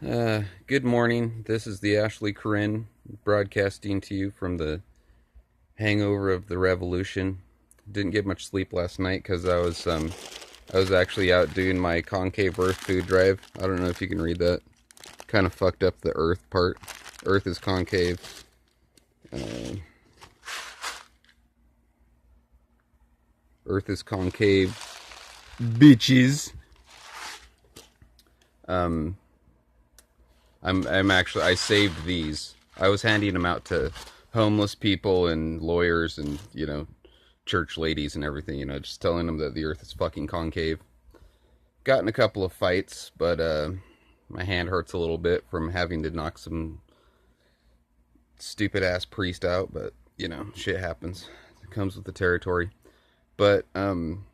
Good morning. This is the Ashley Corinne broadcasting to you from the hangover of the revolution. Didn't get much sleep last night because I was actually out doing my Concave Earth Food Drive. I don't know if you can read that. Kind of fucked up the Earth part. Earth is concave. Earth is concave. Bitches. Um, I saved these. I was handing them out to homeless people and lawyers and, church ladies and everything, just telling them that the earth is fucking concave. Got in a couple of fights, but my hand hurts a little bit from having to knock some stupid ass priest out, but shit happens. It comes with the territory. But I'm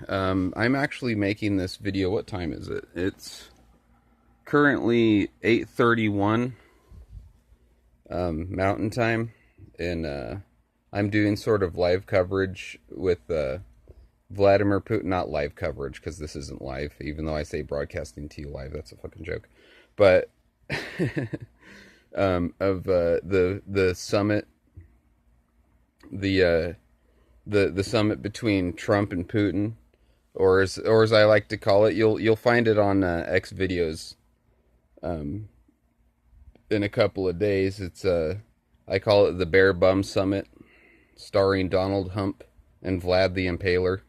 actually making this video. What time is it? It's currently 8:31 Mountain Time, and I'm doing sort of live coverage with Vladimir Putin. Not live coverage because this isn't live, even though I say broadcasting to you live. That's a fucking joke. But of the summit, the summit between Trump and Putin, or as I like to call it, you'll find it on X videos in a couple of days. It's I call it the Bear Bum Summit, starring Donald Hump and Vlad the Impaler.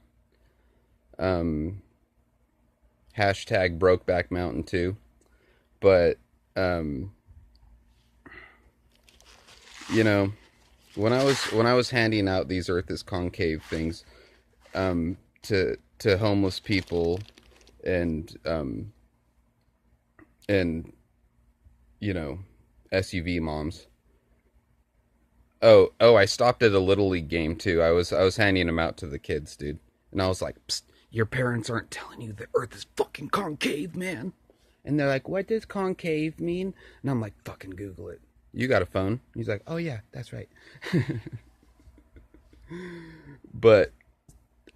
Hashtag Brokeback Mountain too. But you know, when I was handing out these Earth is concave things to homeless people and SUV moms. Oh, I stopped at a little league game too. I was handing them out to the kids, dude, and I was like, psst, your parents aren't telling you the Earth is fucking concave, man. And they're like, what does concave mean? And I'm like, fucking Google it. You got a phone? He's like, oh yeah, that's right. But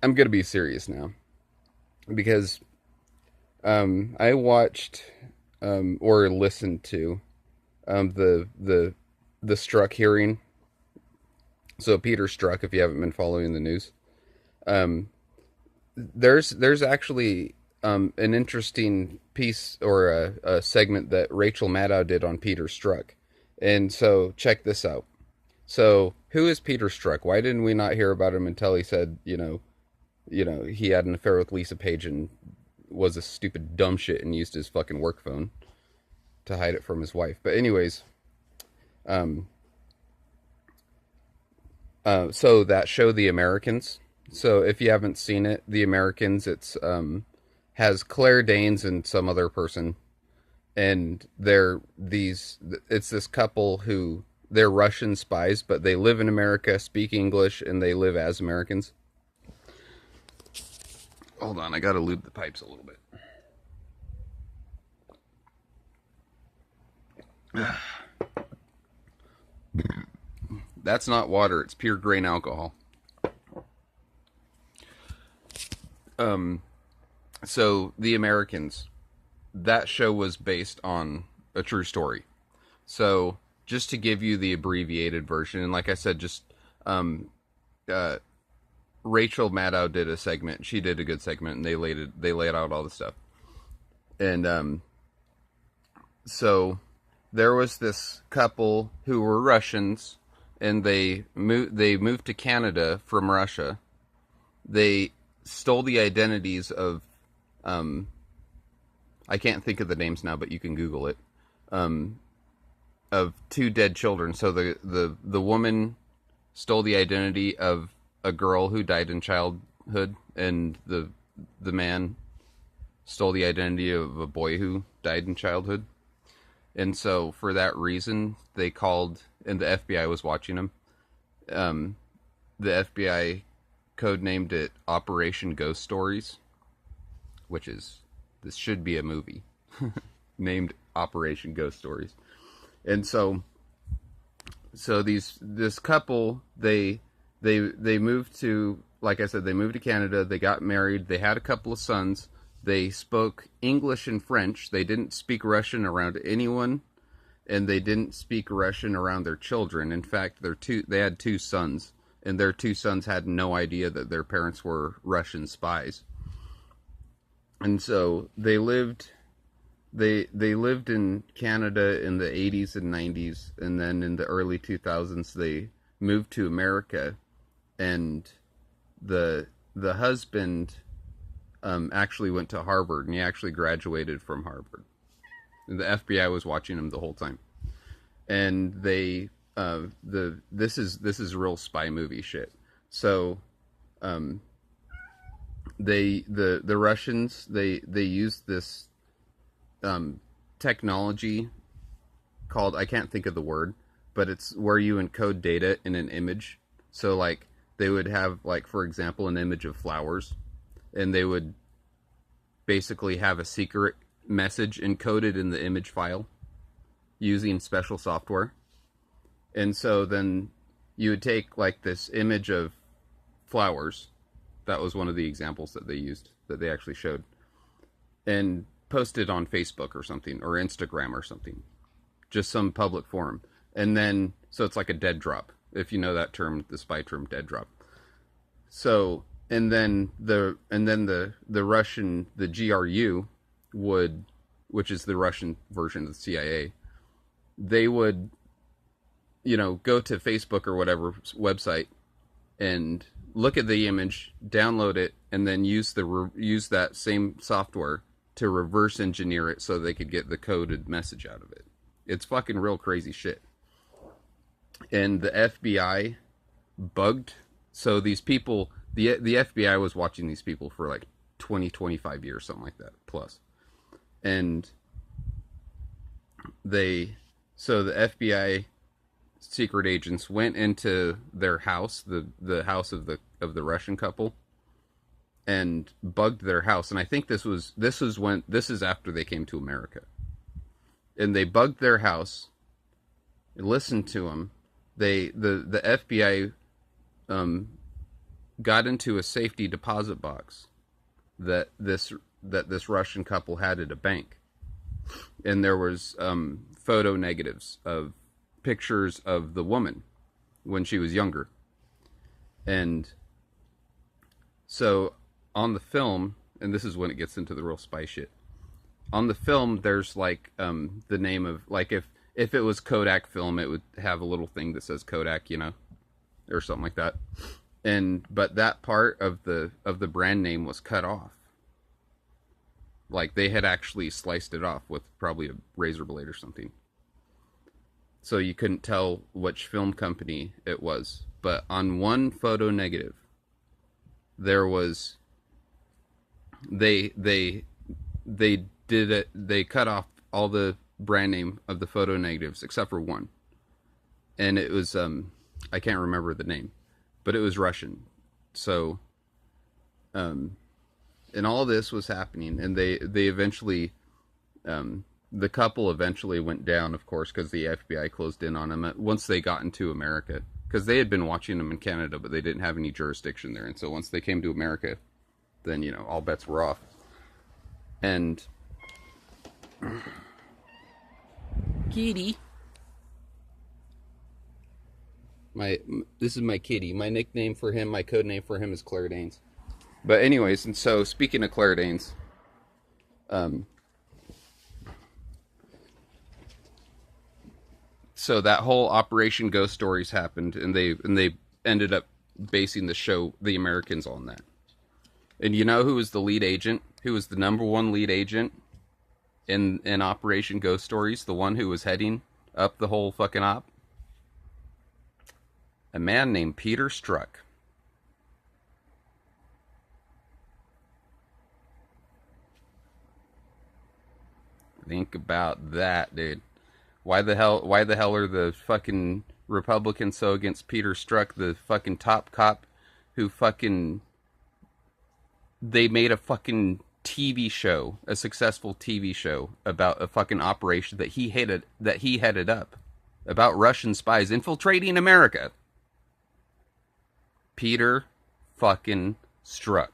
I'm gonna be serious now because I watched or listened to the Trzok hearing. So Peter Trzok, if you haven't been following the news, there's actually an interesting piece or a segment that Rachel Maddow did on Peter Trzok, and so check this out. So who is Peter Trzok? Why didn't we not hear about him until he said he had an affair with Lisa Page and was a stupid dumb shit and used his fucking work phone to hide it from his wife. But anyways, so that show, The Americans. So if you haven't seen it, The Americans, it's has Claire Danes and some other person, and it's this couple who they're Russian spies, but they live in America, speak English, and they live as Americans. Hold on, I gotta lube the pipes a little bit. That's not water, it's pure grain alcohol. So The Americans, that show was based on a true story. So just to give you the abbreviated version, and like I said, just uh, Rachel Maddow did a segment. She did a good segment, and they laid out all the stuff. And so there was this couple who were Russians, and they moved to Canada from Russia. They stole the identities of I can't think of the names now, but you can Google it. Of two dead children. So the woman stole the identity of a girl who died in childhood, and the man stole the identity of a boy who died in childhood. And so for that reason, they called, and the FBI was watching them. The FBI codenamed it Operation Ghost Stories, this should be a movie named Operation Ghost Stories. And so this couple, they moved to, like I said, they moved to Canada. They got married. They had a couple of sons. They spoke English and French. They didn't speak Russian around anyone, and they didn't speak Russian around their children. In fact, they had two sons, and their two sons had no idea that their parents were Russian spies. And so they lived in Canada in the 80s and 90s, and then in the early 2000s they moved to America, and the husband actually went to Harvard, and he actually graduated from Harvard. And the FBI was watching him the whole time. And this is real spy movie shit. So the Russians they used this technology called, I can't think of the word, but it's where you encode data in an image. So like they would have, like, for example, an image of flowers, and they would basically have a secret message encoded in the image file using special software. And so then you would take like this image of flowers, that was one of the examples that they used, that they actually showed, and post it on Facebook or something, or Instagram or something, just some public forum. And then, so it's like a dead drop, if you know that term, the spy term, dead drop. So, and then the Russian, the GRU would, which is the Russian version of the CIA, they would, go to Facebook or whatever website and look at the image, download it, and then use that same software to reverse engineer it so they could get the coded message out of it. It's fucking real crazy shit. And the FBI bugged. So these people, the FBI was watching these people for like 20, 25 years, something like that, plus. And so the FBI secret agents went into their house, the house of the Russian couple, and bugged their house. And I think this is after they came to America. And they bugged their house, and listened to them. The FBI got into a safety deposit box that this Russian couple had at a bank, and there was photo negatives of pictures of the woman when she was younger. And so on the film, and this is when it gets into the real spy shit, on the film there's like the name of, like, if it was Kodak film, it would have a little thing that says Kodak, or something like that. But that part of the brand name was cut off. Like they had actually sliced it off with probably a razor blade or something. So you couldn't tell which film company it was. But on one photo negative, there was, they did it, they cut off all the brand name of the photo negatives except for one. And it was, I can't remember the name, but it was Russian. So, and all this was happening, and they eventually, the couple eventually went down, of course, because the FBI closed in on them once they got into America, because they had been watching them in Canada, but they didn't have any jurisdiction there. And so once they came to America, then, all bets were off. And kitty, this is my kitty. My nickname for him, my code name for him is Claire Danes. But anyways, and so speaking of Claire Danes, so that whole Operation Ghost Stories happened, and they ended up basing the show, The Americans, on that. And you know who was the lead agent? Who was the number one lead agent in Operation Ghost Stories? The one who was heading up the whole fucking op? A man named Peter Trzok. Think about that, dude. Why the hell are the fucking Republicans so against Peter Trzok, the fucking top cop who fucking, they made a fucking TV show, a successful TV show about a fucking operation that he headed up about Russian spies infiltrating America. Peter fucking Trzok.